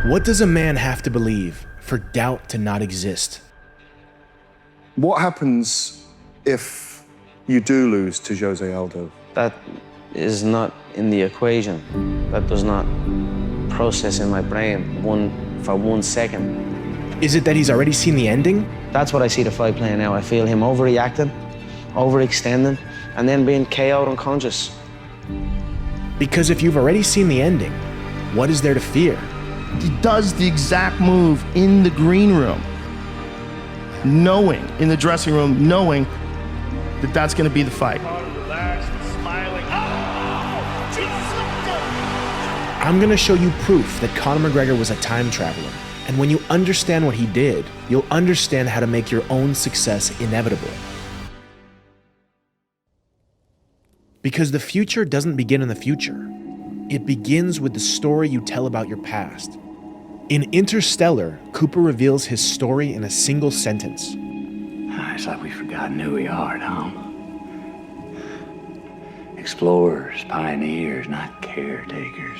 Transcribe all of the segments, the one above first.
What does a man have to believe for doubt to not exist? What happens if you do lose to Jose Aldo? That is not in the equation. That does not process in my brain for 1 second. Is it that he's already seen the ending? That's what I see the fight playing now. I feel him overreacting, overextending, and then being KO'd unconscious. Because if you've already seen the ending, what is there to fear? He does the exact move in the green room, knowing, in the dressing room, knowing that that's going to be the fight. Relaxed, smiling. I'm going to show you proof that Conor McGregor was a time traveler. And when you understand what he did, you'll understand how to make your own success inevitable. Because the future doesn't begin in the future. It begins with the story you tell about your past. In Interstellar, Cooper reveals his story in a single sentence. It's like we've forgotten who we are, Tom. Explorers, pioneers, not caretakers.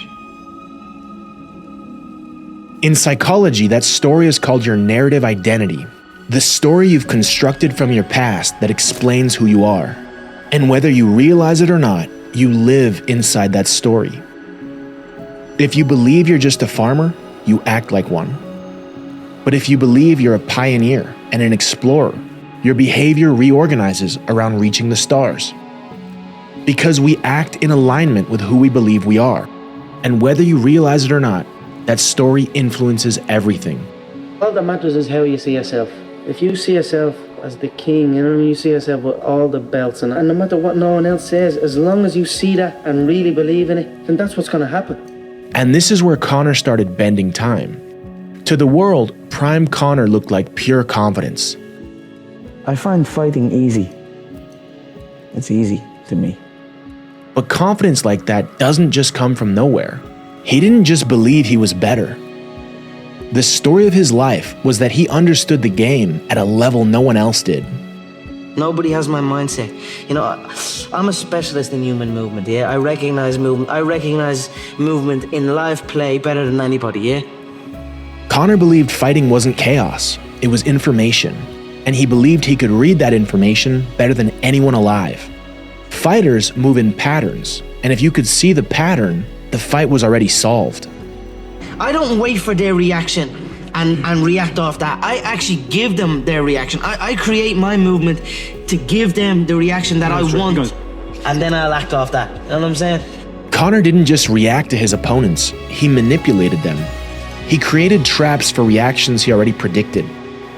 In psychology, that story is called your narrative identity, the story you've constructed from your past that explains who you are. And whether you realize it or not, you live inside that story. If you believe you're just a farmer, you act like one. But if you believe you're a pioneer and an explorer, your behavior reorganizes around reaching the stars. Because we act in alignment with who we believe we are. And whether you realize it or not, that story influences everything. All that matters is how you see yourself. If you see yourself as the king, you see yourself with all the belts, and no matter what no one else says, as long as you see that and really believe in it, then that's what's going to happen. And this is where Conor started bending time. To the world, prime Conor looked like pure confidence. I find fighting easy. It's easy to me. But confidence like that doesn't just come from nowhere. He didn't just believe he was better. The story of his life was that he understood the game at a level no one else did. Nobody has my mindset. I'm a specialist in human movement, yeah? I recognize movement. I recognize movement in live play better than anybody, yeah? Conor believed fighting wasn't chaos, it was information. And he believed he could read that information better than anyone alive. Fighters move in patterns, and if you could see the pattern, the fight was already solved. I don't wait for their reaction and react off that. I actually give them their reaction. I create my movement to give them the reaction that I want, and then I'll act off that. You know what I'm saying? Conor didn't just react to his opponents, he manipulated them. He created traps for reactions he already predicted.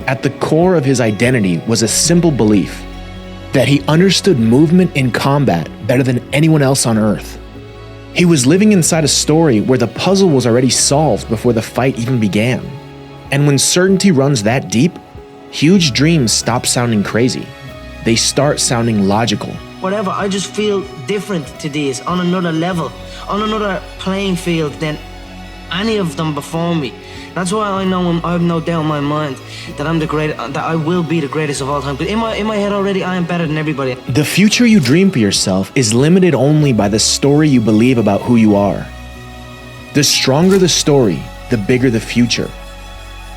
At the core of his identity was a simple belief that he understood movement in combat better than anyone else on Earth. He was living inside a story where the puzzle was already solved before the fight even began. And when certainty runs that deep, huge dreams stop sounding crazy. They start sounding logical. Whatever, I just feel different to these, on another level, on another playing field than any of them before me. That's why I know I have no doubt in my mind that I'm the greatest, that I will be the greatest of all time. But in my head already, I am better than everybody. The future you dream for yourself is limited only by the story you believe about who you are. The stronger the story, the bigger the future.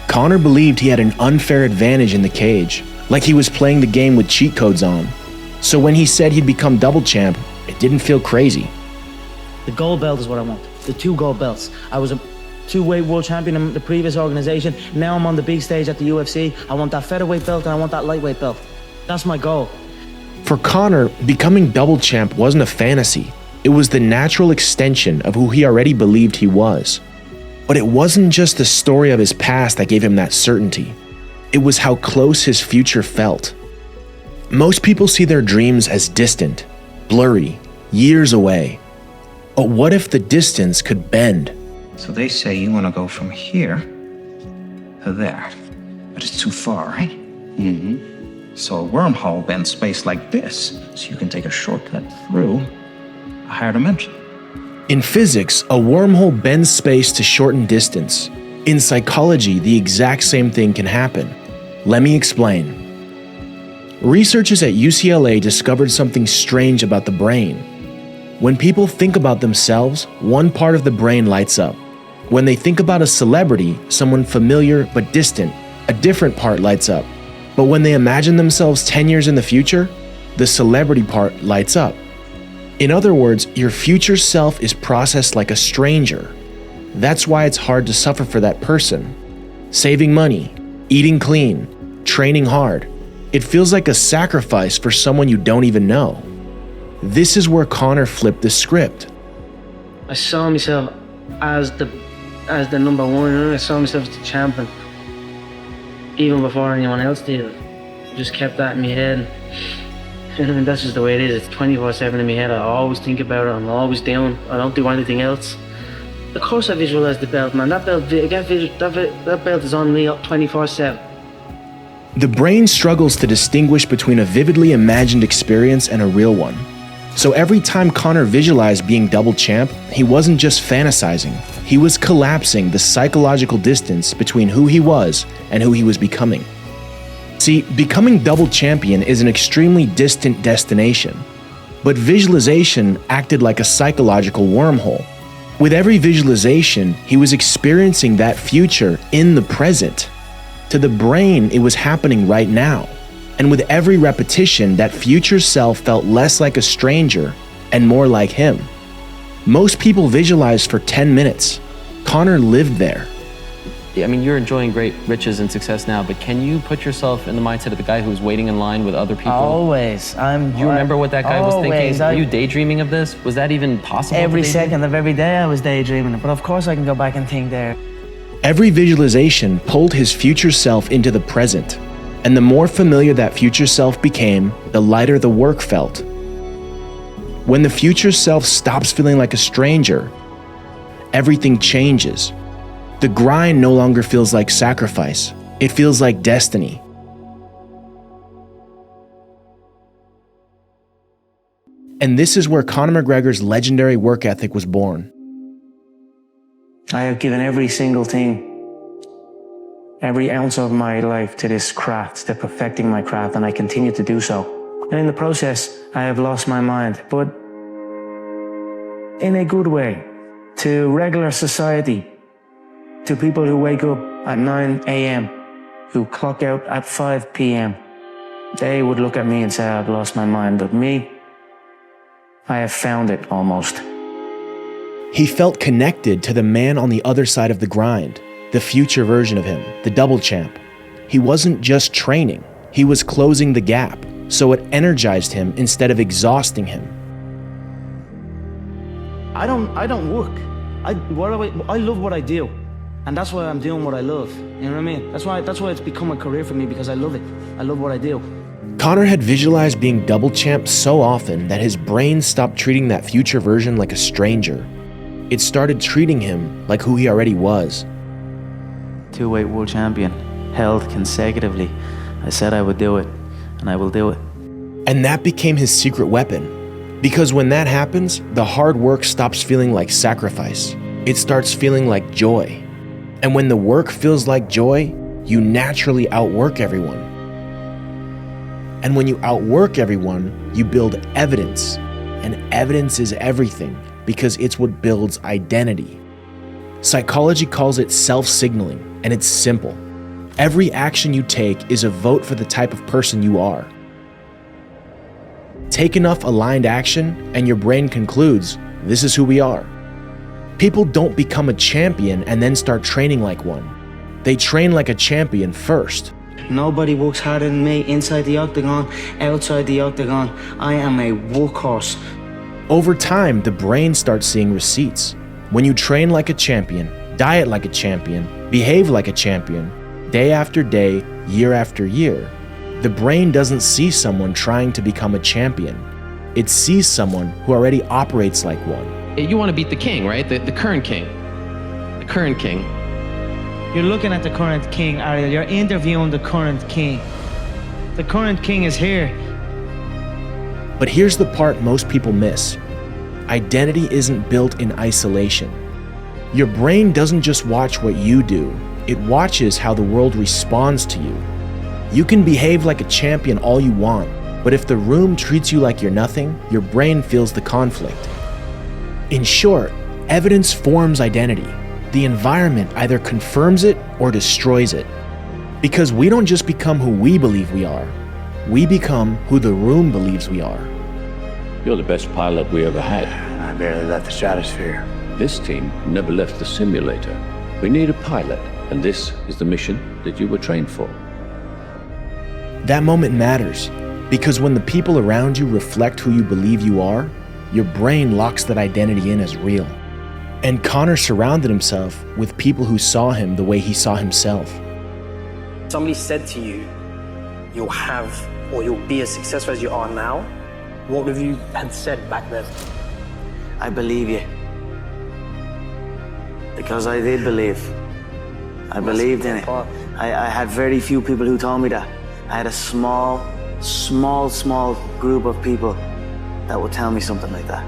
Conor believed he had an unfair advantage in the cage, like he was playing the game with cheat codes on. So when he said he'd become double champ, it didn't feel crazy. The gold belt is what I want. The 2 gold belts. I was a 2-weight world champion in the previous organization. Now I'm on the big stage at the UFC. I want that featherweight belt and I want that lightweight belt. That's my goal. For Conor, becoming double champ wasn't a fantasy. It was the natural extension of who he already believed he was. But it wasn't just the story of his past that gave him that certainty. It was how close his future felt. Most people see their dreams as distant, blurry, years away. But what if the distance could bend? So they say you want to go from here to there, but it's too far, right? Mm-hmm. So a wormhole bends space like this, so you can take a shortcut through a higher dimension. In physics, a wormhole bends space to shorten distance. In psychology, the exact same thing can happen. Let me explain. Researchers at UCLA discovered something strange about the brain. When people think about themselves, one part of the brain lights up. When they think about a celebrity, someone familiar but distant, a different part lights up. But when they imagine themselves 10 years in the future, the celebrity part lights up. In other words, your future self is processed like a stranger. That's why it's hard to suffer for that person. Saving money, eating clean, training hard. It feels like a sacrifice for someone you don't even know. This is where Conor flipped the script. I saw myself as the number one, and I saw myself as the champion. Even before anyone else did. Just kept that in my head. And that's just the way it is. It's 24/7 in my head. I always think about it. I'm always down. I don't do anything else. Of course I visualize the belt, man. That belt is on me up 24/7. The brain struggles to distinguish between a vividly imagined experience and a real one. So every time Conor visualized being double champ, he wasn't just fantasizing. He was collapsing the psychological distance between who he was and who he was becoming. See, becoming double champion is an extremely distant destination, but visualization acted like a psychological wormhole. With every visualization, he was experiencing that future in the present. To the brain, it was happening right now. And with every repetition, that future self felt less like a stranger and more like him. Most people visualize for 10 minutes. Conor lived there. I mean, you're enjoying great riches and success now, but can you put yourself in the mindset of the guy who's waiting in line with other people? Always. You remember what that guy was thinking? Were you daydreaming of this? Was that even possible? Every second of every day I was daydreaming, but of course I can go back and think there. Every visualization pulled his future self into the present. And the more familiar that future self became, the lighter the work felt. When the future self stops feeling like a stranger, everything changes. The grind no longer feels like sacrifice. It feels like destiny. And this is where Conor McGregor's legendary work ethic was born. I have given every single thing, every ounce of my life to this craft, to perfecting my craft, and I continue to do so. And in the process, I have lost my mind, but in a good way, to regular society, to people who wake up at 9 a.m., who clock out at 5 p.m. They would look at me and say, I've lost my mind, but me, I have found it almost. He felt connected to the man on the other side of the grind, the future version of him, the double champ. He wasn't just training, he was closing the gap, so it energized him instead of exhausting him. I don't work. I love what I do. And that's why I'm doing what I love. You know what I mean? That's why it's become a career for me, because I love it. I love what I do. Conor had visualized being double champ so often that his brain stopped treating that future version like a stranger. It started treating him like who he already was. Two-weight world champion, held consecutively. I said I would do it, and I will do it. And that became his secret weapon. Because when that happens, the hard work stops feeling like sacrifice. It starts feeling like joy. And when the work feels like joy, you naturally outwork everyone. And when you outwork everyone, you build evidence. And evidence is everything, because it's what builds identity. Psychology calls it self-signaling, and it's simple. Every action you take is a vote for the type of person you are. Take enough aligned action, and your brain concludes, this is who we are. People don't become a champion and then start training like one. They train like a champion first. Nobody works harder than me inside the octagon, outside the octagon. I am a workhorse. Over time, the brain starts seeing receipts. When you train like a champion, diet like a champion, behave like a champion, day after day, year after year, the brain doesn't see someone trying to become a champion. It sees someone who already operates like one. You want to beat the king, right? The current king. The current king. You're looking at the current king, Ariel. You're interviewing the current king. The current king is here. But here's the part most people miss. Identity isn't built in isolation. Your brain doesn't just watch what you do, it watches how the world responds to you. You can behave like a champion all you want, but if the room treats you like you're nothing, your brain feels the conflict. In short, evidence forms identity. the environment either confirms it or destroys it. Because we don't just become who we believe we become who the room believes we are. You're the best pilot we ever had. I barely left the stratosphere. This team never left the simulator. We need a pilot, and this is the mission that you were trained for. That moment matters, because when the people around you reflect who you believe you are, your brain locks that identity in as real. And Conor surrounded himself with people who saw him the way he saw himself. Somebody said to you, you'll have, or you'll be as successful as you are now, what would you had said back then? I believe you. Because I did believe. I believed in it. I had very few people who told me that. I had a small group of people that would tell me something like that.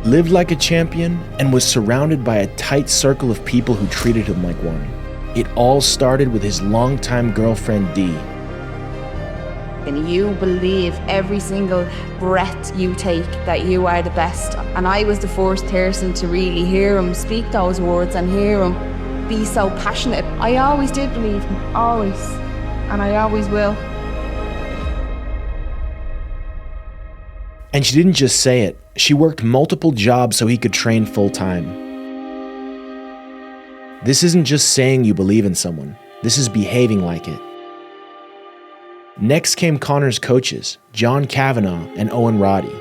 Lived like a champion and was surrounded by a tight circle of people who treated him like one. It all started with his longtime girlfriend, Dee. And you believe every single breath you take that you are the best. And I was the first person to really hear him speak those words and hear him be so passionate. I always did believe him, always. And I always will. And she didn't just say it. She worked multiple jobs so he could train full-time. This isn't just saying you believe in someone. This is behaving like it. Next came Conor's coaches, John Kavanagh and Owen Roddy.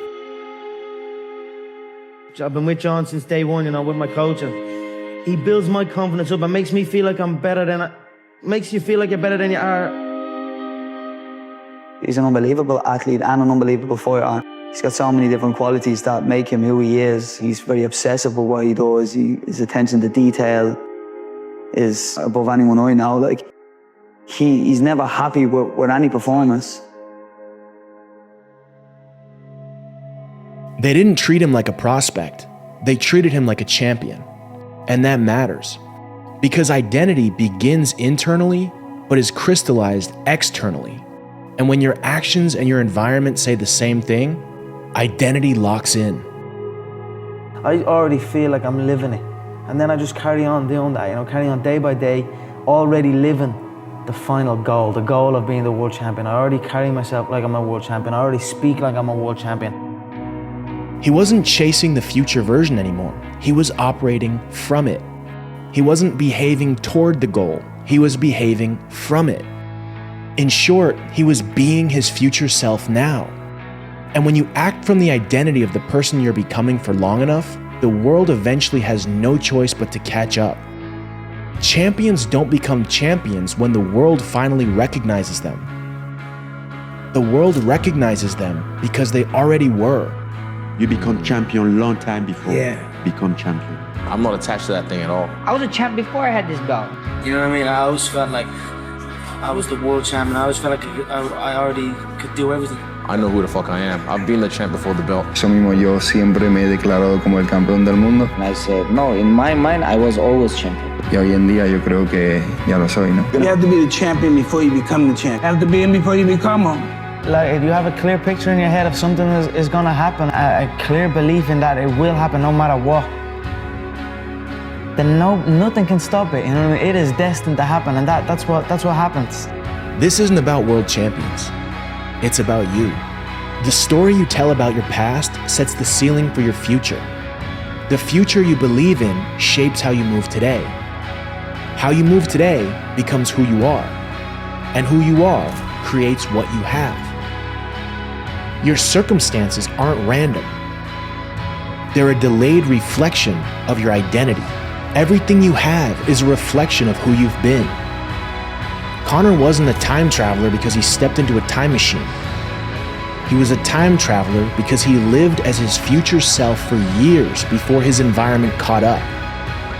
I've been with John since day one, with my coach. And he builds my confidence up and makes me feel like I'm better than makes you feel like you're better than you are. He's an unbelievable athlete and an unbelievable fighter. He's got so many different qualities that make him who he is. He's very obsessive with what he does. His attention to detail is above anyone I know. He's never happy with any performance. They didn't treat him like a prospect. They treated him like a champion. And that matters. Because identity begins internally, but is crystallized externally. And when your actions and your environment say the same thing, identity locks in. I already feel like I'm living it. And then I just carry on doing that, carry on day by day, already living the final goal, the goal of being the world champion. I already carry myself like I'm a world champion. I already speak like I'm a world champion. He wasn't chasing the future version anymore. He was operating from it. He wasn't behaving toward the goal. He was behaving from it. In short, he was being his future self now. And when you act from the identity of the person you're becoming for long enough, the world eventually has no choice but to catch up. Champions don't become champions when the world finally recognizes them. The world recognizes them because they already were. You become champion long time before become champion. I'm not attached to that thing at all. I was a champ before I had this belt. You know what I mean? I always felt like I was the world champion. I always felt like I already could do everything. I know who the fuck I am. I've been the champ before the belt. Eso mismo, yo siempre me he declarado como el campeón del mundo. And I said, no, in my mind, I was always champion. Y hoy en día yo creo que ya lo soy, ¿no? You have to be the champion before you become the champ. You have to be him before you become him. Like, if you have a clear picture in your head of something is going to happen, a clear belief in that it will happen no matter what, then nothing can stop it. You know what I mean? It is destined to happen, and that's what happens. This isn't about world champions. It's about you. The story you tell about your past sets the ceiling for your future. The future you believe in shapes how you move today. How you move today becomes who you are. And who you are creates what you have. Your circumstances aren't random. They're a delayed reflection of your identity. Everything you have is a reflection of who you've been. Conor wasn't a time traveler because he stepped into a time machine. He was a time traveler because he lived as his future self for years before his environment caught up.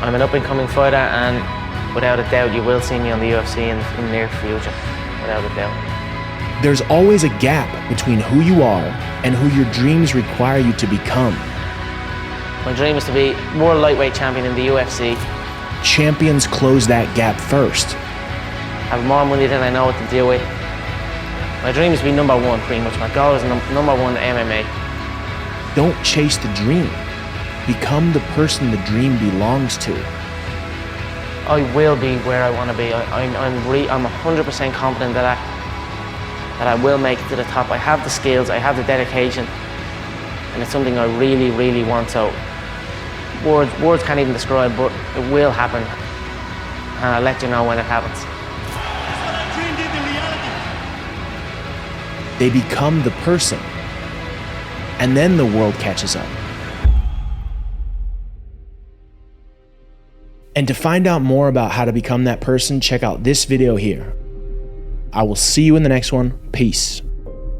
I'm an up-and-coming fighter, and without a doubt, you will see me on the UFC in the near future, without a doubt. There's always a gap between who you are and who your dreams require you to become. My dream is to be world lightweight champion in the UFC. Champions close that gap first. I have more money than I know what to do with. My dream is to be number one, pretty much. My goal is number one MMA. Don't chase the dream. Become the person the dream belongs to. I will be where I want to be. I'm 100% confident that I will make it to the top. I have the skills, I have the dedication, and it's something I really, really want. So words can't even describe, but it will happen, and I'll let you know when it happens. They become the person, and then the world catches up. And to find out more about how to become that person, check out this video here. I will see you in the next one. Peace.